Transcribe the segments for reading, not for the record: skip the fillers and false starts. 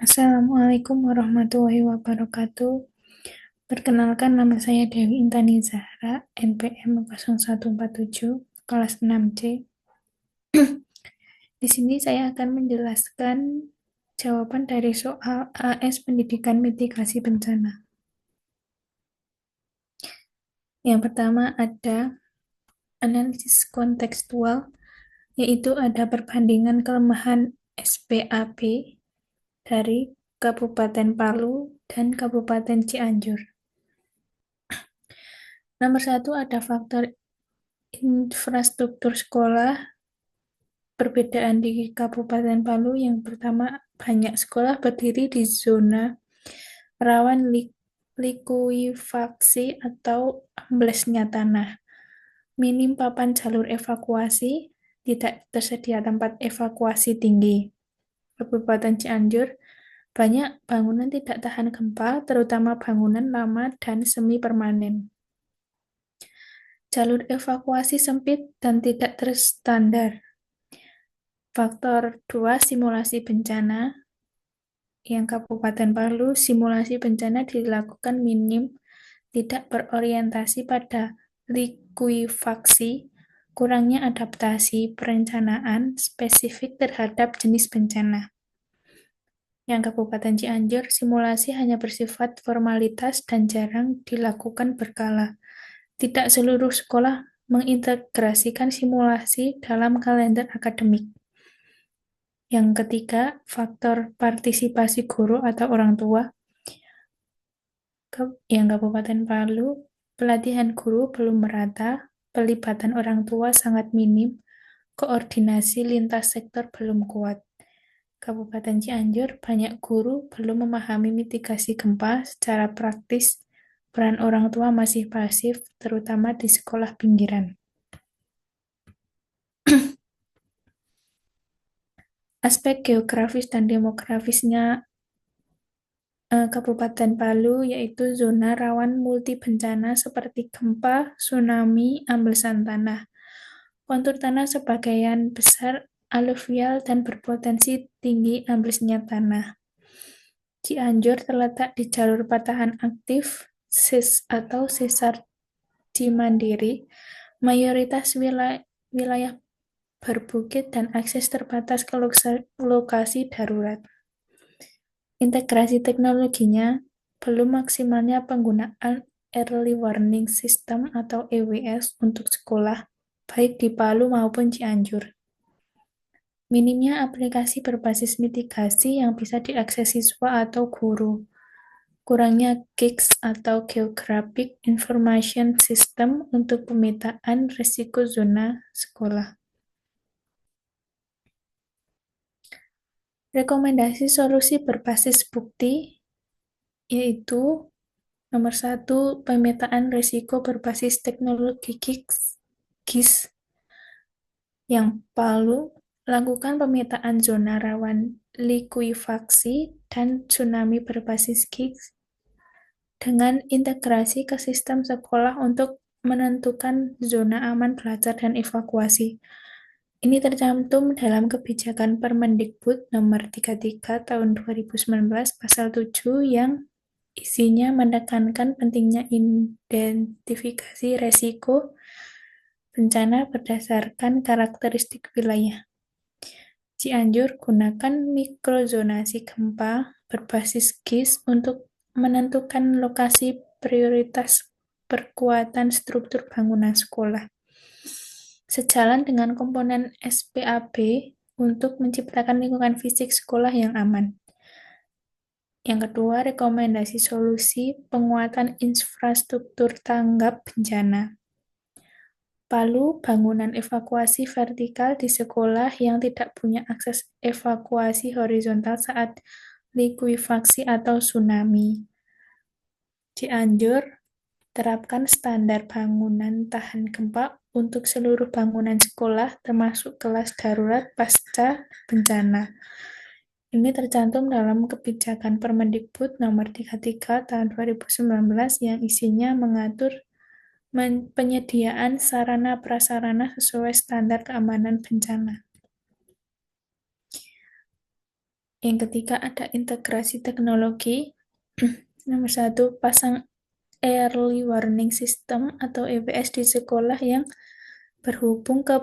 Assalamualaikum warahmatullahi wabarakatuh. Perkenalkan nama saya Dewi Intani Zahra, NPM 0147, kelas 6C. Di sini saya akan menjelaskan jawaban dari soal AS Pendidikan Mitigasi Bencana. Yang pertama ada analisis kontekstual, yaitu ada perbandingan kelemahan SPAP dari Kabupaten Palu dan Kabupaten Cianjur. Nomor satu ada faktor infrastruktur sekolah. Perbedaan di Kabupaten Palu yang pertama, banyak sekolah berdiri di zona rawan likuifaksi atau amblesnya tanah. Minim papan jalur evakuasi, tidak tersedia tempat evakuasi tinggi. Kabupaten Cianjur, banyak bangunan tidak tahan gempa, terutama bangunan lama dan semi permanen. Jalur evakuasi sempit dan tidak terstandar. Faktor 2, simulasi bencana. Yang Kabupaten Palu, simulasi bencana dilakukan minim, tidak berorientasi pada likuifaksi, kurangnya adaptasi perencanaan spesifik terhadap jenis bencana. Yang Kabupaten Cianjur, simulasi hanya bersifat formalitas dan jarang dilakukan berkala. Tidak seluruh sekolah mengintegrasikan simulasi dalam kalender akademik. Yang ketiga, faktor partisipasi guru atau orang tua. Yang Kabupaten Palu, pelatihan guru belum merata, pelibatan orang tua sangat minim, koordinasi lintas sektor belum kuat. Kabupaten Cianjur, banyak guru belum memahami mitigasi gempa secara praktis, peran orang tua masih pasif, terutama di sekolah pinggiran. Aspek geografis dan demografisnya Kabupaten Palu, yaitu zona rawan multi bencana seperti gempa, tsunami, amblesan tanah. Kontur tanah sebagian besar aluvial dan berpotensi tinggi amblesnya tanah. Cianjur terletak di jalur patahan aktif atau sesar Cimandiri. Mayoritas wilayah berbukit dan akses terbatas ke lokasi darurat. Integrasi teknologinya, belum maksimalnya penggunaan Early Warning System atau EWS untuk sekolah, baik di Palu maupun Cianjur. Minimnya aplikasi berbasis mitigasi yang bisa diakses siswa atau guru. Kurangnya GIS atau Geographic Information System untuk pemetaan risiko zona sekolah. Rekomendasi solusi berbasis bukti yaitu nomor 1, pemetaan risiko berbasis teknologi GIS. Yang Palu, lakukan pemetaan zona rawan likuifaksi dan tsunami berbasis GIS dengan integrasi ke sistem sekolah untuk menentukan zona aman belajar dan evakuasi. Ini tercantum dalam kebijakan Permendikbud nomor 33 tahun 2019 pasal 7 yang isinya menekankan pentingnya identifikasi resiko bencana berdasarkan karakteristik wilayah. Cianjur, gunakan mikrozonasi gempa berbasis GIS untuk menentukan lokasi prioritas perkuatan struktur bangunan sekolah. Sejalan dengan komponen SPAB untuk menciptakan lingkungan fisik sekolah yang aman. Yang kedua, rekomendasi solusi penguatan infrastruktur tanggap bencana. Palu, bangunan evakuasi vertikal di sekolah yang tidak punya akses evakuasi horizontal saat likuifaksi atau tsunami. Cianjur, terapkan standar bangunan tahan gempa untuk seluruh bangunan sekolah, termasuk kelas darurat pasca bencana. Ini tercantum dalam kebijakan Permendikbud nomor 33 tahun 2019 yang isinya mengatur penyediaan sarana prasarana sesuai standar keamanan bencana. Yang ketiga ada integrasi teknologi. Nomor satu, pasang Early Warning System atau EWS di sekolah yang berhubung ke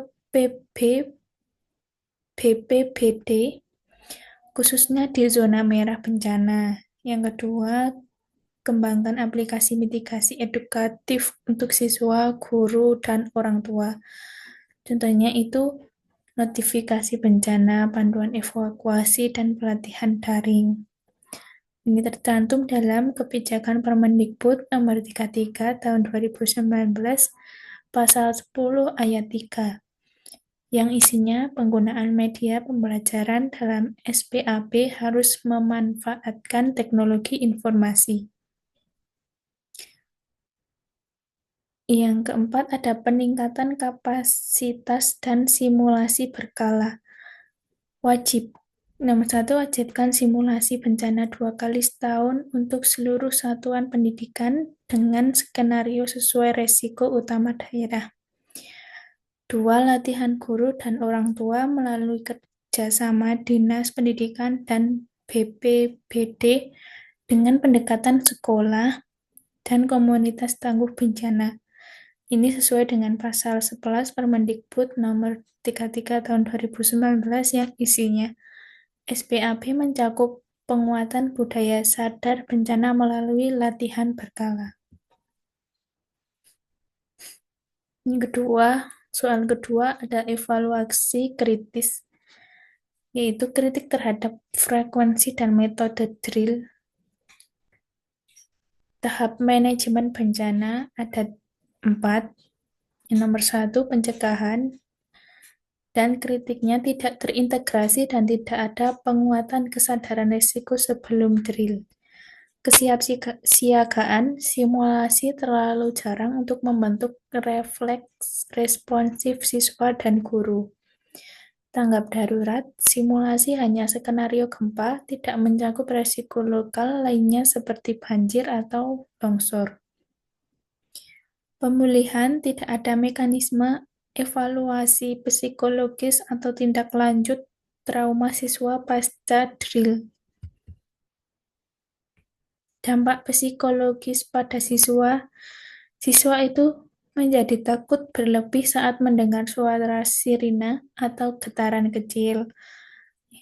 BPBD, khususnya di zona merah bencana. Yang kedua, kembangkan aplikasi mitigasi edukatif untuk siswa, guru, dan orang tua. Contohnya itu notifikasi bencana, panduan evakuasi, dan pelatihan daring. Ini tercantum dalam Kebijakan Permendikbud Nomor 33 Tahun 2019 Pasal 10 Ayat 3, yang isinya penggunaan media pembelajaran dalam SPAP harus memanfaatkan teknologi informasi. Yang keempat ada peningkatan kapasitas dan simulasi berkala. Wajib. Nomor satu, wajibkan simulasi bencana 2 kali setahun untuk seluruh satuan pendidikan dengan skenario sesuai resiko utama daerah. Dua, latihan guru dan orang tua melalui kerjasama Dinas Pendidikan dan BPBD dengan pendekatan sekolah dan komunitas tangguh bencana. Ini sesuai dengan pasal 11 Permendikbud nomor 33 tahun 2019 yang isinya SPAP mencakup penguatan budaya sadar bencana melalui latihan berkala. Yang kedua, soal kedua ada evaluasi kritis, yaitu kritik terhadap frekuensi dan metode drill. Tahap manajemen bencana ada 4. Yang nomor 1, pencegahan, dan kritiknya tidak terintegrasi dan tidak ada penguatan kesadaran risiko sebelum drill. Kesiapsiagaan simulasi terlalu jarang untuk membentuk refleks responsif siswa dan guru. Tanggap darurat, simulasi hanya skenario gempa, tidak mencakup resiko lokal lainnya seperti banjir atau longsor. Pemulihan, tidak ada mekanisme evaluasi psikologis atau tindak lanjut trauma siswa pasca drill. Dampak psikologis pada siswa, siswa itu menjadi takut berlebih saat mendengar suara sirine atau getaran kecil.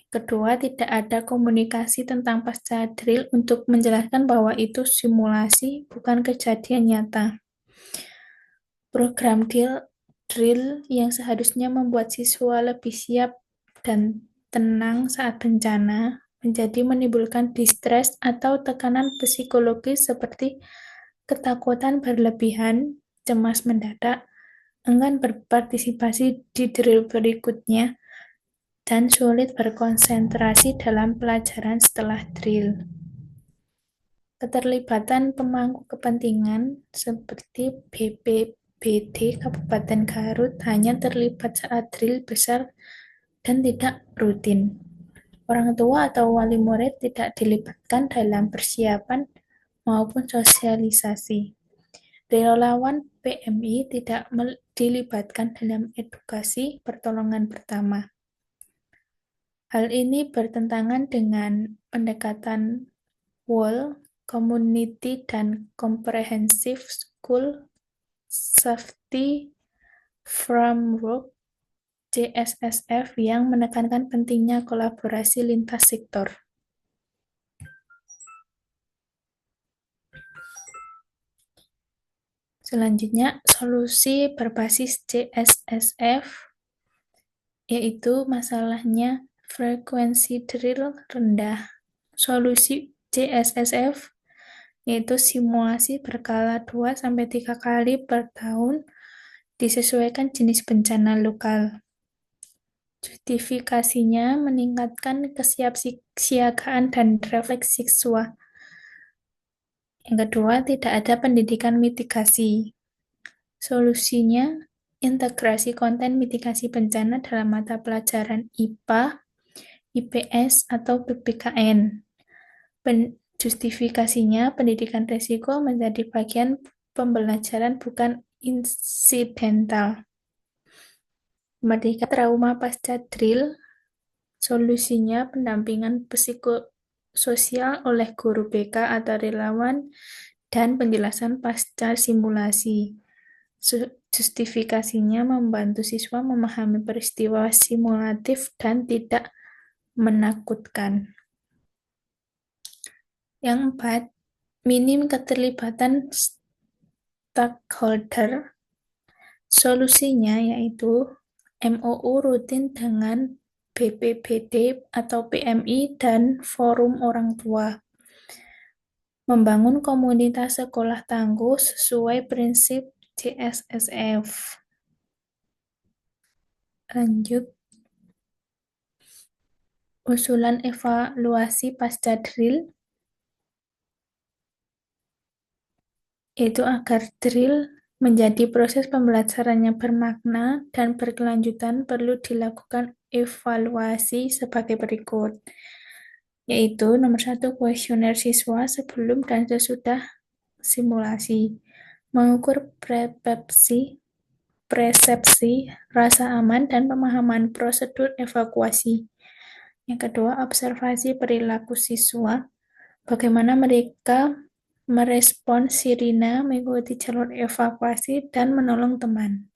Kedua, tidak ada komunikasi tentang pasca drill untuk menjelaskan bahwa itu simulasi, bukan kejadian nyata. Program drill yang seharusnya membuat siswa lebih siap dan tenang saat bencana menjadi menimbulkan distres atau tekanan psikologis seperti ketakutan berlebihan, cemas mendadak, enggan berpartisipasi di drill berikutnya, dan sulit berkonsentrasi dalam pelajaran setelah drill. Keterlibatan pemangku kepentingan seperti BPBD Kabupaten Garut hanya terlibat saat drill besar dan tidak rutin. Orang tua atau wali murid tidak dilibatkan dalam persiapan maupun sosialisasi. Relawan PMI tidak dilibatkan dalam edukasi pertolongan pertama. Hal ini bertentangan dengan pendekatan WAL, Community dan Comprehensive School Safety Framework CSSF yang menekankan pentingnya kolaborasi lintas sektor. Selanjutnya, solusi berbasis CSSF, yaitu masalahnya frekuensi drill rendah. Solusi CSSF yaitu simulasi berkala 2-3 kali per tahun disesuaikan jenis bencana lokal. Justifikasinya meningkatkan kesiapsiagaan dan refleks siswa. Yang kedua, tidak ada pendidikan mitigasi. Solusinya, integrasi konten mitigasi bencana dalam mata pelajaran IPA, IPS, atau PPKN. Justifikasinya, pendidikan risiko menjadi bagian pembelajaran bukan insidental. Merdeka trauma pasca drill, Solusinya pendampingan psikososial oleh guru BK atau relawan dan penjelasan pasca simulasi. Justifikasinya membantu siswa memahami peristiwa simulatif dan tidak menakutkan. Yang empat, minim keterlibatan stakeholder. Solusinya yaitu MOU rutin dengan BPBD atau PMI dan forum orang tua. Membangun komunitas sekolah tangguh sesuai prinsip CSSF. Lanjut, usulan evaluasi pasca drill, yaitu agar drill menjadi proses pembelajaran yang bermakna dan berkelanjutan perlu dilakukan evaluasi sebagai berikut, yaitu nomor 1, kuesioner siswa sebelum dan sesudah simulasi, mengukur persepsi, rasa aman, dan pemahaman prosedur evakuasi. Yang kedua, observasi perilaku siswa, bagaimana mereka merespon sirine, mengikuti jalur evakuasi, dan menolong teman.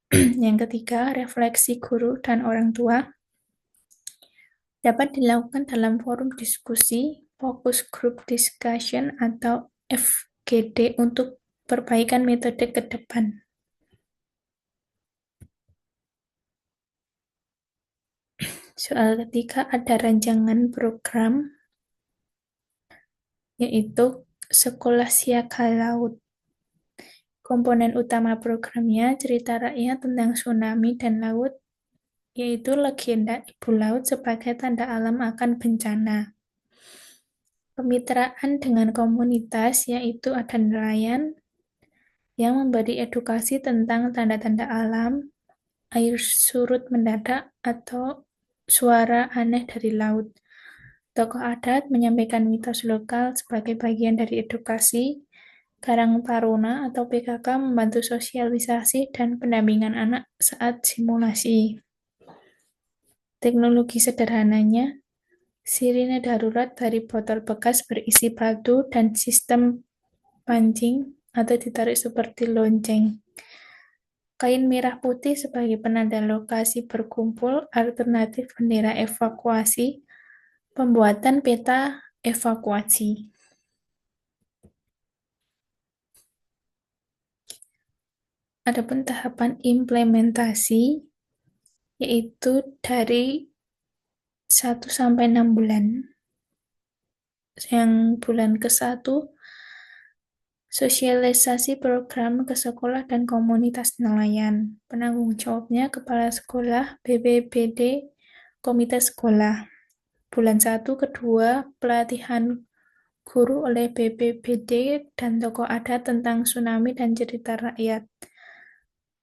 Yang ketiga, refleksi guru dan orang tua dapat dilakukan dalam forum diskusi, focus group discussion, atau FGD untuk perbaikan metode ke depan. Soal ketiga, ada rancangan program, yaitu Sekolah Siaga Laut. Komponen utama programnya cerita rakyat tentang tsunami dan laut, yaitu legenda ibu laut sebagai tanda alam akan bencana. Kemitraan dengan komunitas, yaitu ada nelayan yang memberi edukasi tentang tanda-tanda alam, air surut mendadak, atau suara aneh dari laut. Tokoh adat menyampaikan mitos lokal sebagai bagian dari edukasi. Karang Taruna atau PKK membantu sosialisasi dan pendampingan anak saat simulasi. Teknologi sederhananya, sirine darurat dari botol bekas berisi batu dan sistem pancing atau ditarik seperti lonceng. Kain merah putih sebagai penanda lokasi berkumpul, alternatif bendera evakuasi, pembuatan peta evakuasi. Adapun tahapan implementasi, yaitu dari 1 sampai 6 bulan. Yang bulan ke-1, sosialisasi program ke sekolah dan komunitas nelayan. Penanggung jawabnya Kepala Sekolah, BPBD, Komite Sekolah. Bulan 1, kedua, pelatihan guru oleh BPBD dan tokoh adat tentang tsunami dan cerita rakyat.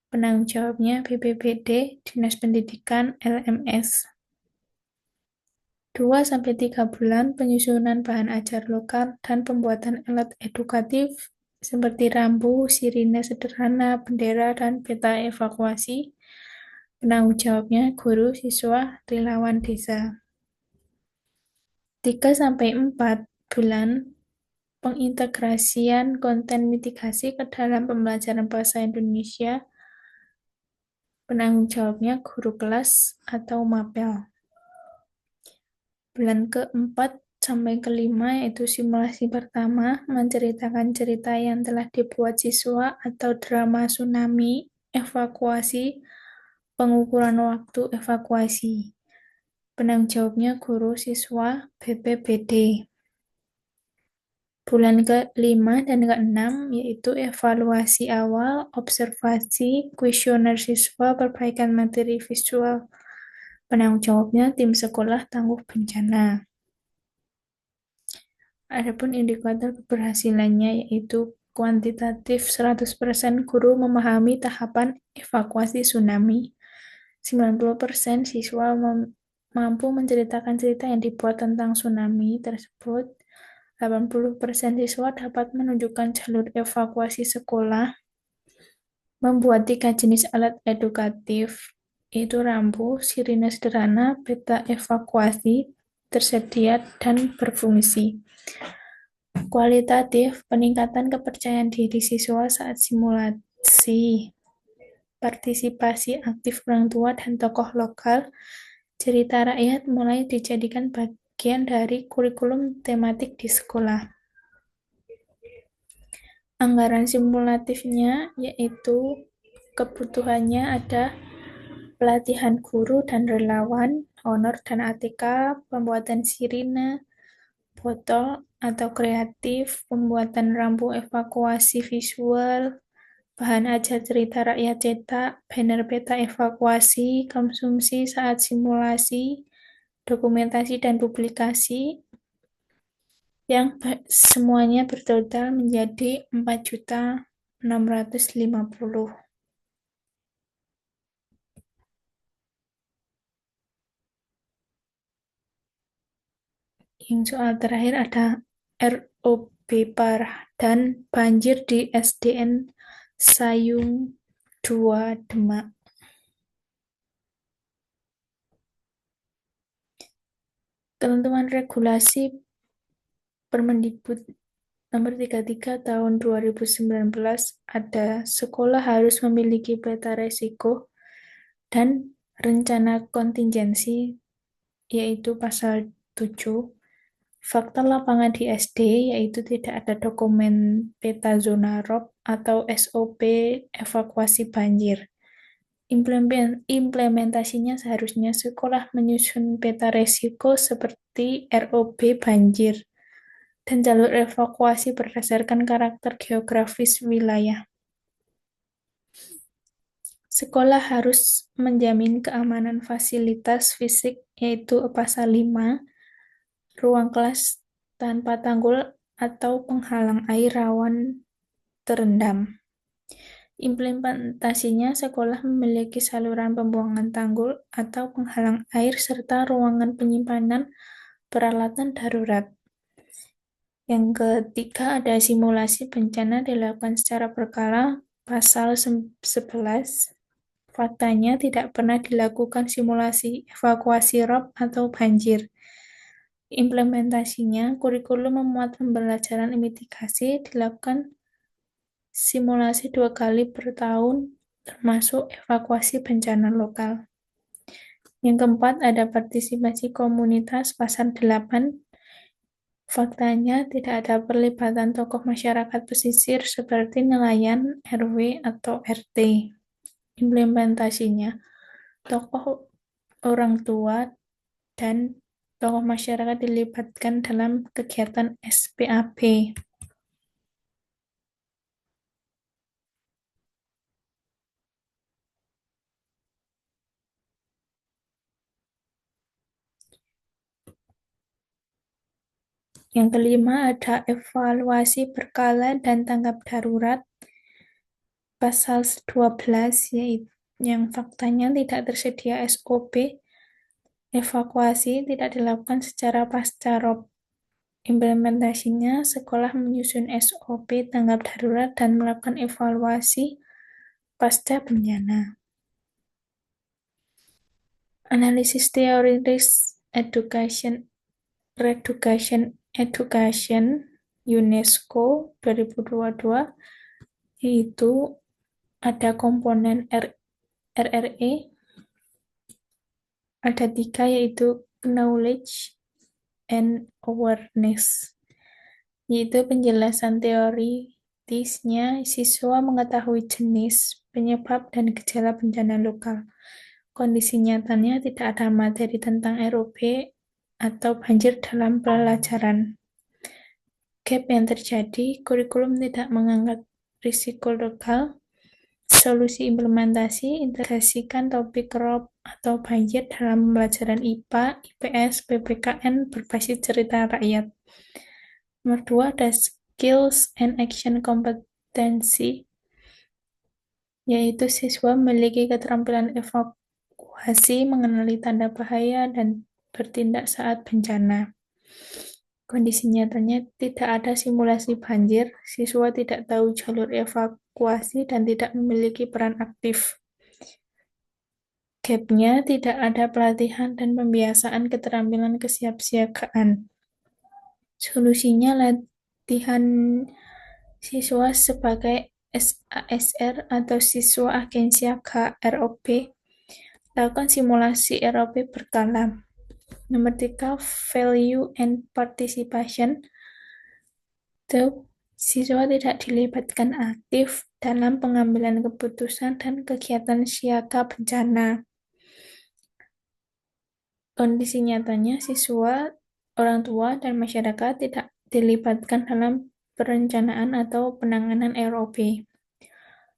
Penanggung jawabnya BPBD, Dinas Pendidikan, LMS. 2-3 bulan penyusunan bahan ajar lokal dan pembuatan alat edukatif seperti rambu, sirine sederhana, bendera, dan peta evakuasi. Penanggung jawabnya guru, siswa, relawan desa. 3-4 bulan pengintegrasian konten mitigasi ke dalam pembelajaran bahasa Indonesia. Penanggung jawabnya guru kelas atau mapel. Bulan ke-4 sampai ke-5 yaitu simulasi pertama, menceritakan cerita yang telah dibuat siswa atau drama tsunami, evakuasi, pengukuran waktu evakuasi. Penanggung jawabnya guru, siswa, BPBD. Bulan ke-5 dan ke-6 yaitu evaluasi awal, observasi, kuesioner siswa, perbaikan materi visual. Penanggung jawabnya tim sekolah tangguh bencana. Adapun indikator keberhasilannya yaitu kuantitatif 100% guru memahami tahapan evakuasi tsunami, 90% siswa mampu menceritakan cerita yang dibuat tentang tsunami tersebut, 80% siswa dapat menunjukkan jalur evakuasi sekolah, membuat 3 jenis alat edukatif, yaitu rambu, sirine sederhana, peta evakuasi, tersedia, dan berfungsi. Kualitatif, peningkatan kepercayaan diri siswa saat simulasi, partisipasi aktif orang tua dan tokoh lokal, cerita rakyat mulai dijadikan bagian dari kurikulum tematik di sekolah. Anggaran simulatifnya yaitu kebutuhannya ada pelatihan guru dan relawan, honor dan ATK, pembuatan sirine, botol atau kreatif, pembuatan rambu evakuasi visual, bahan ajar cerita rakyat cetak, banner peta evakuasi, konsumsi saat simulasi, dokumentasi dan publikasi, yang semuanya bertotal menjadi 4.650.000. Yang soal terakhir ada ROB parah dan banjir di SDN Sayung 2 Demak. Ketentuan regulasi Permendikbud Nomor 33 Tahun 2019 ada sekolah harus memiliki peta resiko dan rencana kontingensi, yaitu pasal 7. Fakta lapangan di SD, yaitu tidak ada dokumen peta zona ROB atau SOP evakuasi banjir. Implementasinya seharusnya sekolah menyusun peta resiko seperti ROB banjir dan jalur evakuasi berdasarkan karakter geografis wilayah. Sekolah harus menjamin keamanan fasilitas fisik, yaitu pasal 5, ruang kelas tanpa tanggul atau penghalang air rawan terendam. Implementasinya, sekolah memiliki saluran pembuangan tanggul atau penghalang air serta ruangan penyimpanan peralatan darurat. Yang ketiga, ada simulasi bencana dilakukan secara berkala, pasal 11. Faktanya tidak pernah dilakukan simulasi evakuasi ROB atau banjir. Implementasinya, kurikulum memuat pembelajaran mitigasi dilakukan simulasi 2 kali per tahun, termasuk evakuasi bencana lokal. Yang keempat, ada partisipasi komunitas, pasal 8. Faktanya, tidak ada perlibatan tokoh masyarakat pesisir seperti nelayan, RW, atau RT. Implementasinya, tokoh orang tua dan tokoh masyarakat dilibatkan dalam kegiatan SPAB. Yang kelima, ada evaluasi berkala dan tanggap darurat, pasal 12, yaitu yang faktanya tidak tersedia SOP evakuasi tidak dilakukan secara pasca ROB. Implementasinya, sekolah menyusun SOP tanggap darurat dan melakukan evaluasi pasca bencana. Analisis teori risk education UNESCO 2022, yaitu ada komponen RRE, ada 3, yaitu knowledge and awareness, yaitu penjelasan teoritisnya siswa mengetahui jenis, penyebab, dan gejala bencana lokal. Kondisi nyatanya tidak ada materi tentang ROB atau banjir dalam pelajaran. Gap yang terjadi, kurikulum tidak mengangkat risiko lokal, solusi implementasi, integrasikan topik ROB atau banjir dalam pembelajaran IPA, IPS, PPKN berbasis cerita rakyat. Nomor 2, ada skills and action kompetensi, yaitu siswa memiliki keterampilan evakuasi, mengenali tanda bahaya, dan bertindak saat bencana. Kondisi nyatanya tidak ada simulasi banjir, siswa tidak tahu jalur evakuasi dan tidak memiliki peran aktif. Gapnya tidak ada pelatihan dan pembiasaan keterampilan kesiapsiagaan. Solusinya latihan siswa sebagai SASR atau siswa agen siaga ROP. Lakukan simulasi ROP berkala. Nomor 3, value and participation. Siswa tidak dilibatkan aktif dalam pengambilan keputusan dan kegiatan siaga bencana. Kondisi nyatanya, siswa, orang tua, dan masyarakat tidak dilibatkan dalam perencanaan atau penanganan ROP.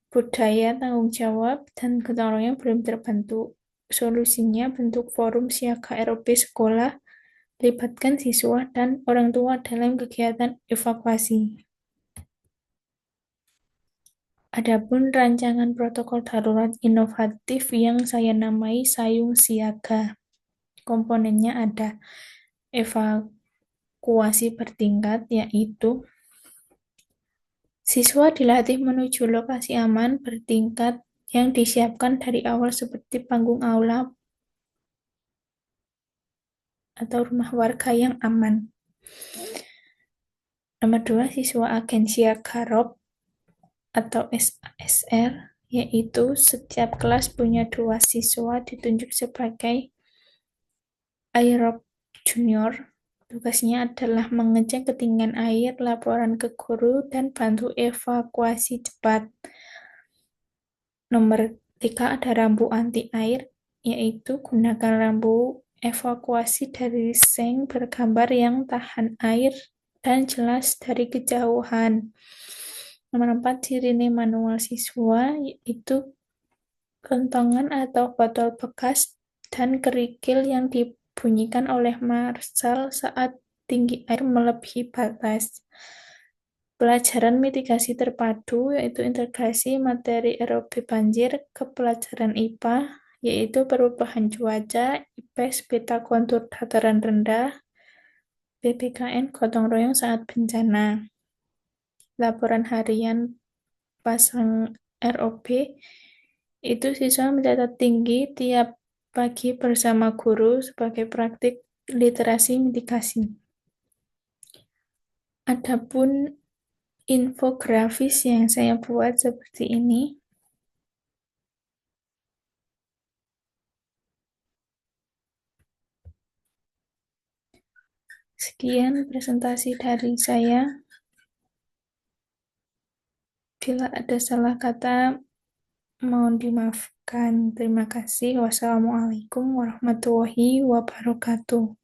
Budaya tanggung jawab dan gotong royong belum terbentuk. Solusinya bentuk forum siaga ROP sekolah, libatkan siswa dan orang tua dalam kegiatan evakuasi. Adapun rancangan protokol darurat inovatif yang saya namai Sayung Siaga. Komponennya ada evakuasi bertingkat, yaitu siswa dilatih menuju lokasi aman bertingkat yang disiapkan dari awal seperti panggung aula atau rumah warga yang aman. Nomor 2, siswa agen siaga ROP atau SASR, yaitu setiap kelas punya 2 siswa ditunjuk sebagai aerob junior. Tugasnya adalah mengecek ketinggian air, laporan ke guru, dan bantu evakuasi cepat. Nomor 3, ada rambu anti air, yaitu gunakan rambu evakuasi dari seng bergambar yang tahan air dan jelas dari kejauhan. Nomor 4, sirine manual siswa, yaitu kentongan atau botol bekas dan kerikil yang dibunyikan oleh marshal saat tinggi air melebihi batas. Pelajaran mitigasi terpadu, yaitu integrasi materi erosi banjir ke pelajaran IPA, yaitu perubahan cuaca, IPS, peta kontur dataran rendah, PPKN, gotong royong saat bencana. Laporan harian pasang ROP, itu siswa mencatat tinggi tiap pagi bersama guru sebagai praktik literasi mitigasi. Adapun infografis yang saya buat seperti ini. Sekian presentasi dari saya. Bila ada salah kata, mohon dimaafkan. Terima kasih. Wassalamualaikum warahmatullahi wabarakatuh.